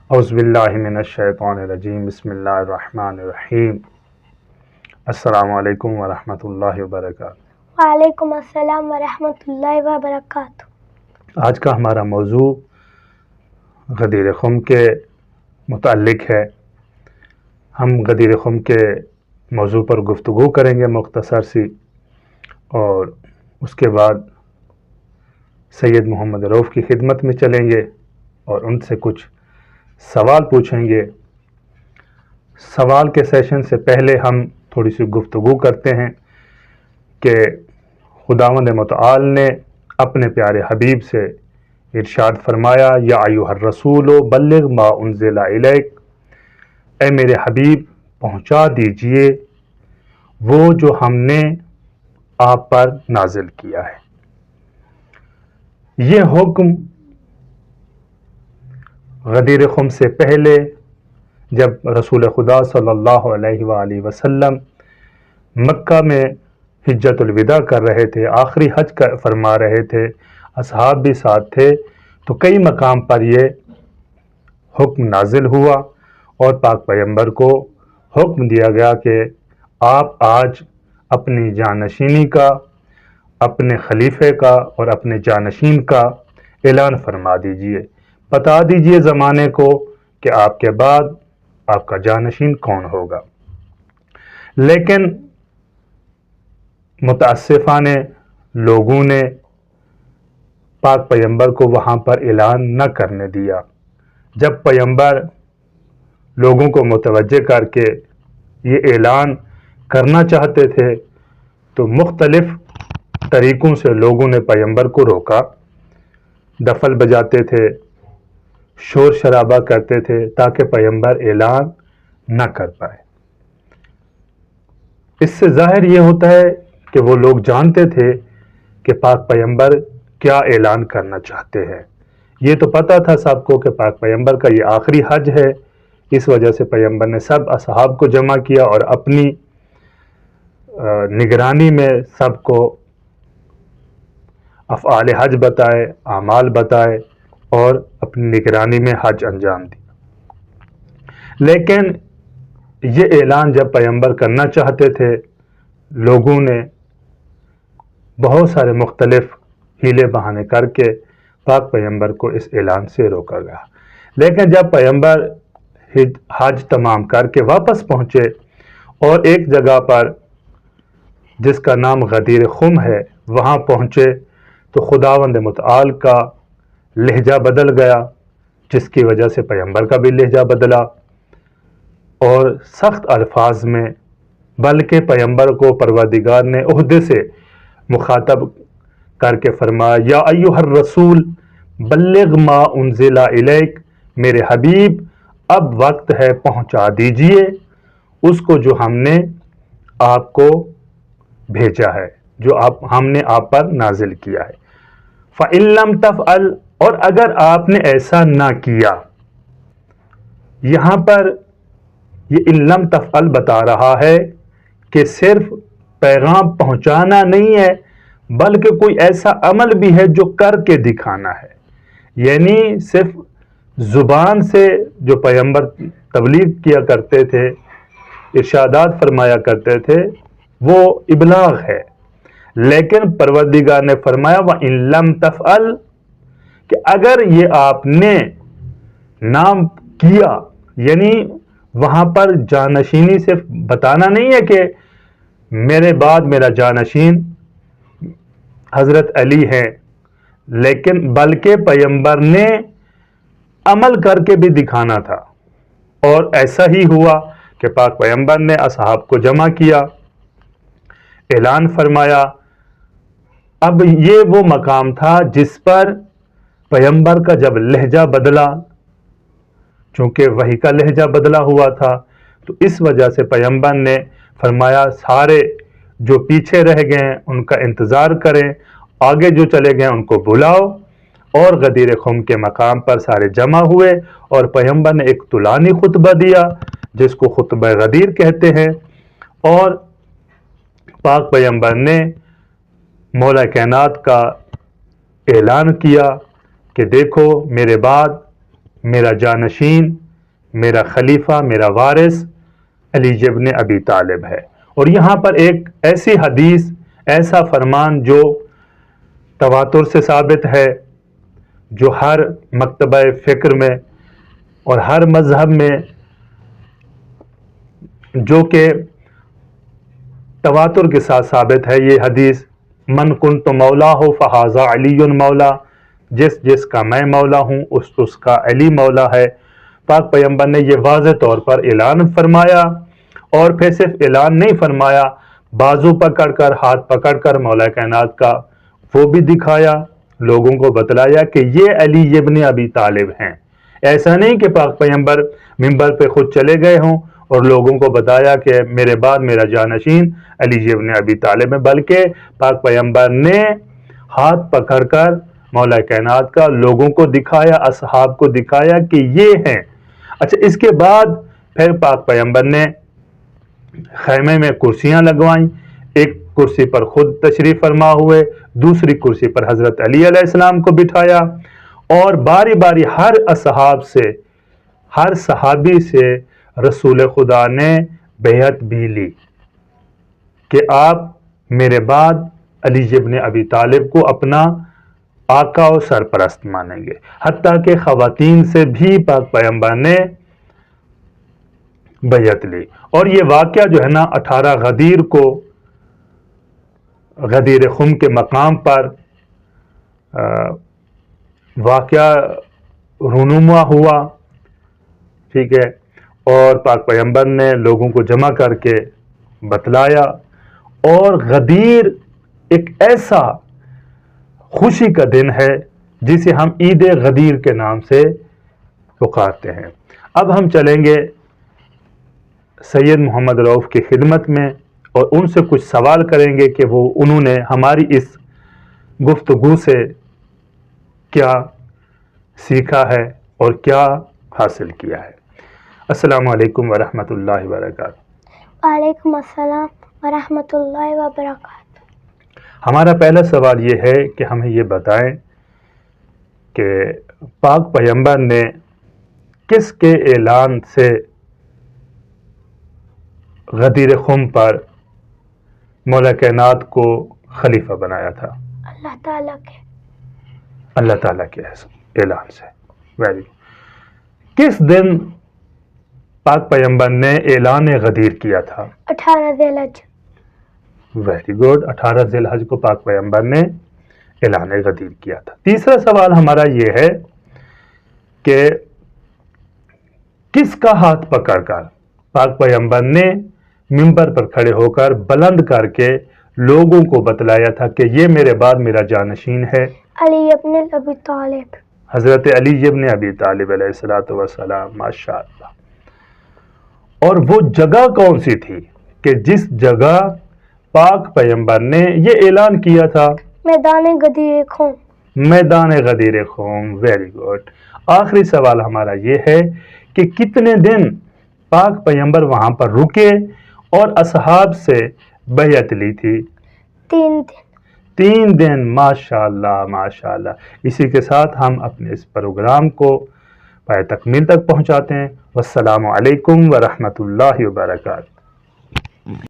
اعوذ باللہ من الشیطان الرجیم بسم اللہ الرحمن الرحیم السلام علیکم ورحمۃ اللہ وبرکاتہ۔ وعلیکم السلام ورحمۃ اللہ وبرکاتہ۔ آج کا ہمارا موضوع غدیر خم کے متعلق ہے۔ ہم غدیر خم کے موضوع پر گفتگو کریں گے مختصر سی، اور اس کے بعد سید محمد رؤف کی خدمت میں چلیں گے اور ان سے کچھ سوال پوچھیں گے۔ سوال کے سیشن سے پہلے ہم تھوڑی سی گفتگو کرتے ہیں کہ خداوند متعال نے اپنے پیارے حبیب سے ارشاد فرمایا، یا ایھا الرسول بلغ ما انزل الیک، اے میرے حبیب پہنچا دیجئے وہ جو ہم نے آپ پر نازل کیا ہے۔ یہ حکم غدیر خم سے پہلے جب رسول خدا صلی اللہ علیہ وآلہ وسلم مکہ میں حجۃ الوداع کر رہے تھے، آخری حج فرما رہے تھے، اصحاب بھی ساتھ تھے، تو کئی مقام پر یہ حکم نازل ہوا اور پاک پیغمبر کو حکم دیا گیا کہ آپ آج اپنی جانشینی کا، اپنے خلیفے کا اور اپنے جانشین کا اعلان فرما دیجئے، بتا دیجئے زمانے کو کہ آپ کے بعد آپ کا جانشین کون ہوگا۔ لیکن متاسفانہ لوگوں نے پاک پیغمبر کو وہاں پر اعلان نہ کرنے دیا۔ جب پیغمبر لوگوں کو متوجہ کر کے یہ اعلان کرنا چاہتے تھے تو مختلف طریقوں سے لوگوں نے پیغمبر کو روکا، دفل بجاتے تھے، شور شرابہ کرتے تھے تاکہ پیغمبر اعلان نہ کر پائے۔ اس سے ظاہر یہ ہوتا ہے کہ وہ لوگ جانتے تھے کہ پاک پیغمبر کیا اعلان کرنا چاہتے ہیں۔ یہ تو پتہ تھا سب کو کہ پاک پیغمبر کا یہ آخری حج ہے، اس وجہ سے پیغمبر نے سب اصحاب کو جمع کیا اور اپنی نگرانی میں سب کو افعال حج بتائے، اعمال بتائے اور اپنی نگرانی میں حج انجام دیا۔ لیکن یہ اعلان جب پیغمبر کرنا چاہتے تھے، لوگوں نے بہت سارے مختلف ہیلے بہانے کر کے پاک پیغمبر کو اس اعلان سے روکا گیا۔ لیکن جب پیغمبر حج تمام کر کے واپس پہنچے اور ایک جگہ پر جس کا نام غدیر خم ہے وہاں پہنچے تو خداوند متعال کا لہجہ بدل گیا، جس کی وجہ سے پیغمبر کا بھی لہجہ بدلا اور سخت الفاظ میں، بلکہ پیغمبر کو پروردگار نے عہدے سے مخاطب کر کے فرمایا، یا ایھا الرسول بلغ ما انزل الیک، میرے حبیب اب وقت ہے پہنچا دیجئے اس کو جو ہم نے آپ کو بھیجا ہے، جو ہم نے آپ پر نازل کیا ہے۔ فَإِن لَّمْ تَفْعَلْ، اور اگر آپ نے ایسا نہ کیا، یہاں پر یہ ان لم تفعل بتا رہا ہے کہ صرف پیغام پہنچانا نہیں ہے بلکہ کوئی ایسا عمل بھی ہے جو کر کے دکھانا ہے۔ یعنی صرف زبان سے جو پیغمبر تبلیغ کیا کرتے تھے، ارشادات فرمایا کرتے تھے، وہ ابلاغ ہے، لیکن پروردگار نے فرمایا وَإِن لَّمْ تَفْعَلْ، کہ اگر یہ آپ نے نام کیا، یعنی وہاں پر جانشینی صرف بتانا نہیں ہے کہ میرے بعد میرا جانشین حضرت علی ہے، لیکن بلکہ پیغمبر نے عمل کر کے بھی دکھانا تھا، اور ایسا ہی ہوا کہ پاک پیغمبر نے اصحاب کو جمع کیا، اعلان فرمایا۔ اب یہ وہ مقام تھا جس پر پیغمبر کا جب لہجہ بدلا، چونکہ وحی کا لہجہ بدلا ہوا تھا، تو اس وجہ سے پیغمبر نے فرمایا سارے جو پیچھے رہ گئے ہیں ان کا انتظار کریں، آگے جو چلے گئے ان کو بلاؤ، اور غدیر خم کے مقام پر سارے جمع ہوئے اور پیغمبر نے ایک طولانی خطبہ دیا جس کو خطبہ غدیر کہتے ہیں، اور پاک پیغمبر نے مولا کائنات کا اعلان کیا کہ دیکھو میرے بعد میرا جانشین، میرا خلیفہ، میرا وارث علی ابن ابی طالب ہے۔ اور یہاں پر ایک ایسی حدیث، ایسا فرمان جو تواتر سے ثابت ہے، جو ہر مکتبہ فکر میں اور ہر مذہب میں جو کہ تواتر کے ساتھ ثابت ہے، یہ حدیث من کنت مولا ہو فہذا علی مولا، جس کا میں مولا ہوں اس کا علی مولا ہے۔ پاک پیغمبر نے یہ واضح طور پر اعلان فرمایا، اور پھر صرف اعلان نہیں فرمایا، بازو پکڑ کر، ہاتھ پکڑ کر مولا کائنات کا وہ بھی دکھایا، لوگوں کو بتلایا کہ یہ علی ابن ابی طالب ہیں۔ ایسا نہیں کہ پاک پیغمبر منبر پہ خود چلے گئے ہوں اور لوگوں کو بتایا کہ میرے بعد میرا جانشین علی ابن ابی طالب ہے، بلکہ پاک پیغمبر نے ہاتھ پکڑ کر مولا کائنات کا لوگوں کو دکھایا، اصحاب کو دکھایا کہ یہ ہیں۔ اچھا، اس کے بعد پھر پاک پیغمبر نے خیمے میں کرسیاں لگوائیں، ایک کرسی پر خود تشریف فرما ہوئے، دوسری کرسی پر حضرت علی علیہ السلام کو بٹھایا، اور باری باری ہر اصحاب سے، ہر صحابی سے رسول خدا نے بیعت بھی لی کہ آپ میرے بعد علی ابن ابی طالب کو اپنا آقا و سرپرست مانیں گے۔ حتیٰ کہ خواتین سے بھی پاک پیغمبر نے بیعت لی۔ اور یہ واقعہ جو ہے نا 18 غدیر کو، غدیر خم کے مقام پر واقعہ رونما ہوا، ٹھیک ہے، اور پاک پیغمبر نے لوگوں کو جمع کر کے بتلایا۔ اور غدیر ایک ایسا خوشی کا دن ہے جسے ہم عید غدیر کے نام سے پکارتے ہیں۔ اب ہم چلیں گے سید محمد رؤف کی خدمت میں اور ان سے کچھ سوال کریں گے کہ انہوں نے ہماری اس گفتگو سے کیا سیکھا ہے اور کیا حاصل کیا ہے۔ السلام علیکم ورحمۃ اللہ وبرکاتہ۔ وعلیکم السلام ورحمۃ اللہ وبرکاتہ۔ ہمارا پہلا سوال یہ ہے کہ ہمیں یہ بتائیں کہ پاک پیغمبر نے کس کے اعلان سے غدیر خم پر مولا کائنات کو خلیفہ بنایا تھا؟ اللہ تعالیٰ کے اعلان سے۔ Very good. کس دن پاک پیغمبر نے اعلان غدیر کیا تھا؟ 18 ذی الحج۔ ویری گڈ، 18 ذی الحج کو پاک پیغمبر نے اعلان غدیر کیا تھا۔ تیسرا سوال ہمارا یہ ہے کہ کس کا ہاتھ پکڑ کر پاک پیغمبر نے منبر پر کھڑے ہو کر بلند کر کے لوگوں کو بتلایا تھا کہ یہ میرے بعد میرا جانشین ہے؟ علی ابن ابی طالب، حضرت علی ابن ابی طالب علیہ الصلوۃ والسلام۔ ماشاء اللہ۔ اور وہ جگہ کون سی تھی کہ جس جگہ پاک پیغمبر نے یہ اعلان کیا تھا؟ میدان غدیر خم۔ میدان غدیر خم۔ Very good. آخری سوال ہمارا یہ ہے کہ کتنے دن پاک پیغمبر وہاں پر رکے اور اصحاب سے بیعت لی تھی؟ 3 دن۔ 3 دن۔ ماشاء اللہ، ماشاء اللہ۔ اسی کے ساتھ ہم اپنے اس پروگرام کو پائے تکمیل تک پہنچاتے ہیں۔ والسلام علیکم ورحمۃ اللہ وبرکاتہ۔